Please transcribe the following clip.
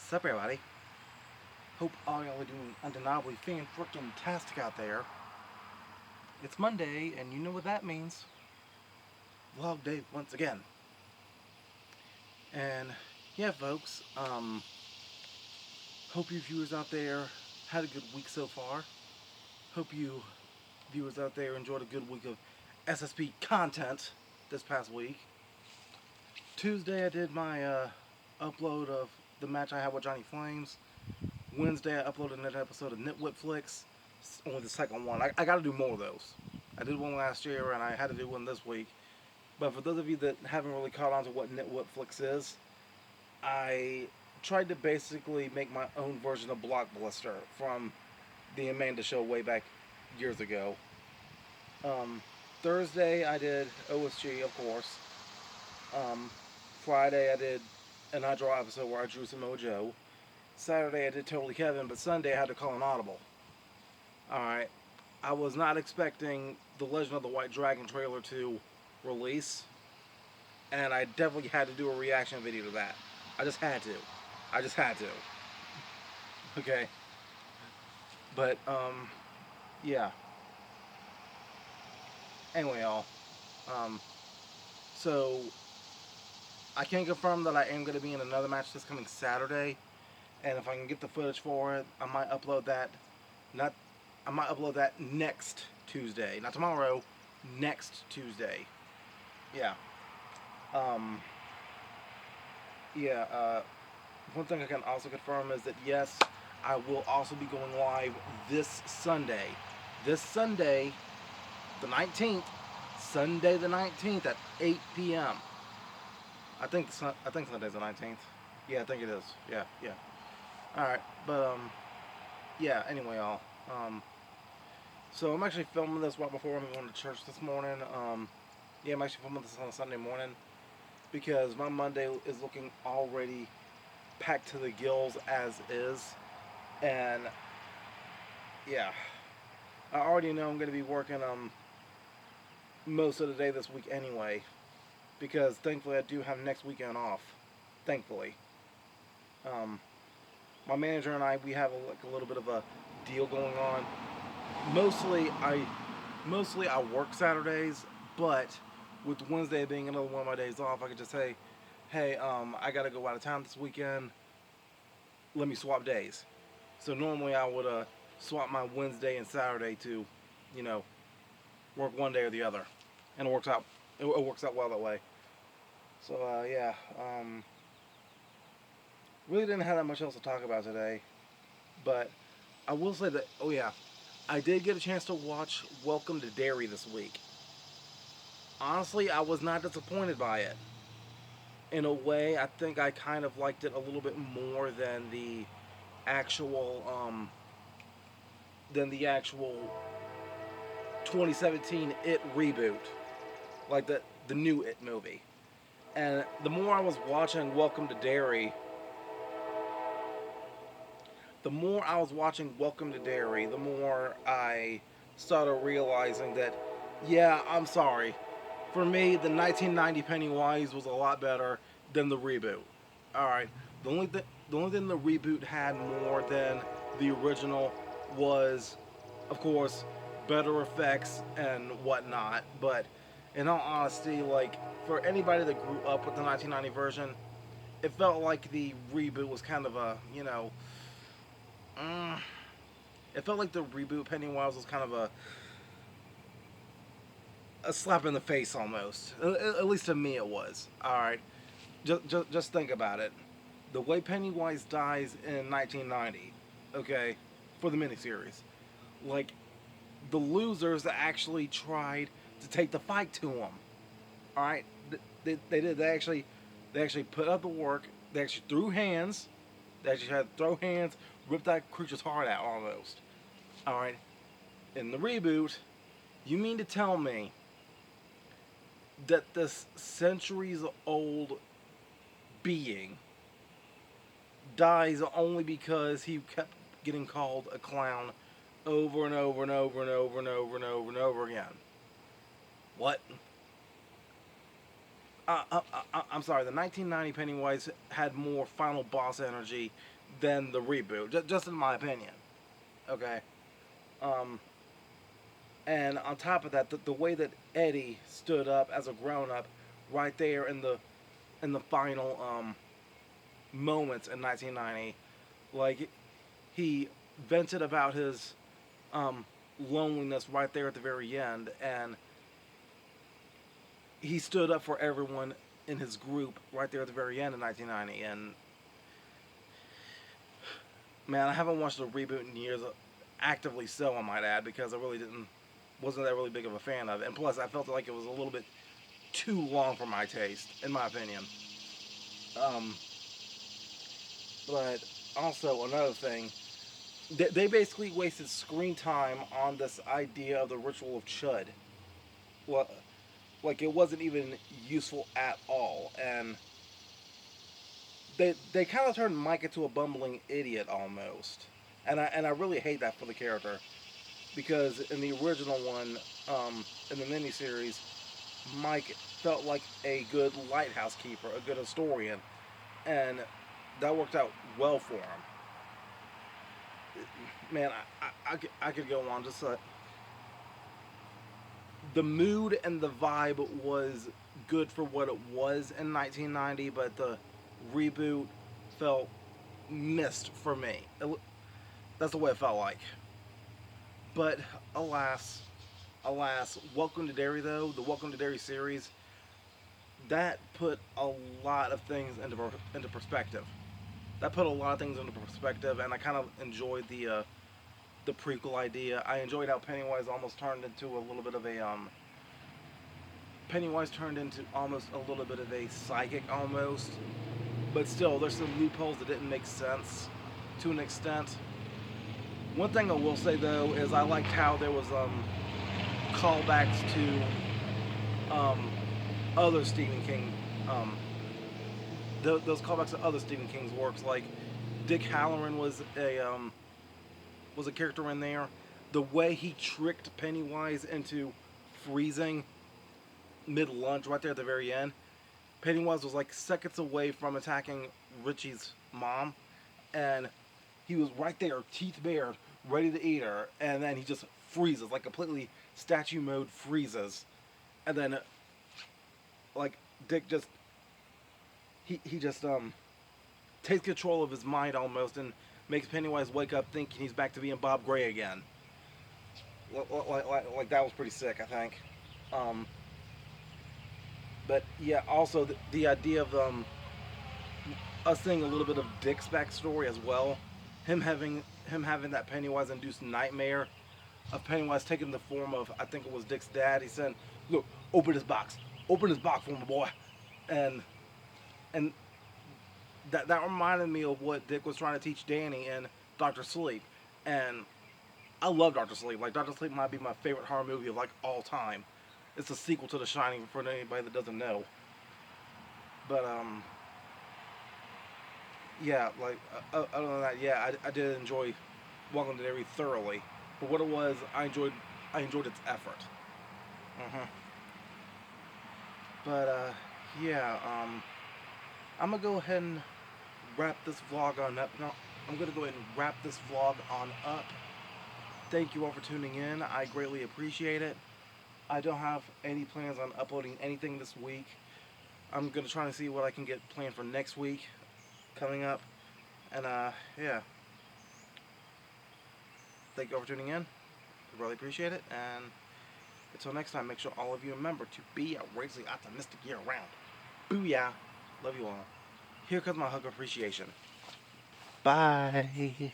Sup, everybody? Hope all y'all are doing undeniably fan-frickin-tastic out there. It's Monday, and you know what that means. Vlog day once again. And yeah, folks, hope you viewers out there had a good week so far. Hope you viewers out there enjoyed a good week of SSP content this past week. Tuesday, I did my upload of the match I had with Johnny Flames. Wednesday, I uploaded another episode of Nitwit Flicks. Only the second one. I got to do more of those. I did one last year, and I had to do one this week. But for those of you that haven't really caught on to what Nitwit Flicks is, I tried to basically make my own version of Blockbuster from the Amanda Show way back years ago. Thursday, I did OSG, of course. Friday, I did an I Draw episode where I drew Samoa Joe. Saturday, I did Totally Kevin, but Sunday, I had to call an audible. Alright, I was not expecting the Legend of the White Dragon trailer to release, and I definitely had to do a reaction video to that. I just had to. Okay. But, yeah. Anyway, y'all. So, I can confirm that I am going to be in another match this coming Saturday. And if I can get the footage for it, I might upload that. I might upload that next Tuesday, not tomorrow. Next Tuesday. Yeah. One thing I can also confirm is that yes, I will also be going live this Sunday. This Sunday, the 19th. Sunday the 19th at 8 p.m. I think Sunday's the 19th. Yeah, I think it is. Yeah. Alright, but, yeah, anyway, y'all. So I'm actually filming this right before I'm going to church this morning. Yeah, I'm actually filming this on a Sunday morning because my Monday is looking already packed to the gills as is. And, yeah, I already know I'm going to be working, most of the day this week anyway, because thankfully I do have next weekend off. Thankfully. My manager and I, we have a little bit of a deal going on. Mostly I work Saturdays, but with Wednesday being another one of my days off, I could just say, hey, I gotta go out of town this weekend. Let me swap days. So normally I would swap my Wednesday and Saturday to, work one day or the other, and it works out well that way. So yeah. Really didn't have that much else to talk about today, but I will say that, oh yeah, I did get a chance to watch Welcome to Derry this week. Honestly, I was not disappointed by it. In a way, I think I kind of liked it a little bit more than the actual 2017 It reboot, like the new It movie. And the more I was watching Welcome to Derry, the more I started realizing that, yeah, I'm sorry. For me, the 1990 Pennywise was a lot better than the reboot. Alright, the only thing the reboot had more than the original was, of course, better effects and whatnot. But in all honesty, like, for anybody that grew up with the 1990 version, it felt like the reboot was kind of a, it felt like the reboot Pennywise was kind of a slap in the face almost. At least to me it was. Alright, just think about it. The way Pennywise dies in 1990, okay, for the miniseries, like, the losers actually tried to take the fight to him. Alright, they did. They actually put up the work. They actually threw hands. They actually had to throw hands, rip that creature's heart out almost. Alright, in the reboot, you mean to tell me that this centuries-old being dies only because he kept getting called a clown over and over and over and over and over and over and over again? What? I'm sorry, the 1990 Pennywise had more final boss energy than the reboot, just in my opinion. Okay. Um, and on top of that, the way that Eddie stood up as a grown up, right there in the final moments in 1990, like he vented about his um, loneliness right there at the very end, and he stood up for everyone in his group right there at the very end in 1990. And man, I haven't watched the reboot in years, actively so I might add, because I really wasn't that really big of a fan of it. And plus, I felt like it was a little bit too long for my taste, in my opinion. Um, but also another thing, they basically wasted screen time on this idea of the ritual of Chud. Well, like it wasn't even useful at all, and they kind of turned Mike into a bumbling idiot almost, and I really hate that for the character, because in the original one, in the miniseries, Mike felt like a good lighthouse keeper, a good historian, and that worked out well for him. Man, I could go on. Just the mood and the vibe was good for what it was in 1990, but the reboot felt missed for me. That's the way it felt like. But alas, alas, Welcome to Derry though, the Welcome to Derry series, that put a lot of things into perspective. That put a lot of things into perspective, and I kind of enjoyed the prequel idea. I enjoyed how Pennywise turned into almost a little bit of a psychic almost, but still there's some loopholes that didn't make sense to an extent. One thing I will say though is I liked how there was callbacks to other Stephen King those callbacks to other Stephen King's works, like Dick Halloran was a character in there. The way he tricked Pennywise into freezing mid lunch right there at the very end. Pennywise was like seconds away from attacking Richie's mom, and he was right there, teeth bared, ready to eat her, and then he just freezes, like completely statue mode freezes, and then like Dick just he just takes control of his mind almost and makes Pennywise wake up thinking he's back to being Bob Gray again. Like that was pretty sick, I think. Um, but yeah, also the idea of us seeing a little bit of Dick's backstory as well. Him having that Pennywise induced nightmare of Pennywise taking the form of, I think it was Dick's dad. He said, "Look, open this box for me, boy," and and that reminded me of what Dick was trying to teach Danny in Doctor Sleep, and I love Doctor Sleep. Like Doctor Sleep might be my favorite horror movie of like all time. It's a sequel to The Shining for anybody that doesn't know. But yeah, like other than that, yeah, I did enjoy Welcome to Derry thoroughly. For what it was, I enjoyed its effort. hmm But yeah, I'm gonna go ahead and wrap this vlog on up. No, I'm gonna go ahead and wrap this vlog on up. Thank you all for tuning in. I greatly appreciate it. I don't have any plans on uploading anything this week. I'm gonna try to see what I can get planned for next week coming up. And yeah. Thank you all for tuning in. I really appreciate it. And until next time, make sure all of you remember to be outrageously optimistic year round. Booyah. Love you all. Here comes my hug of appreciation. Bye.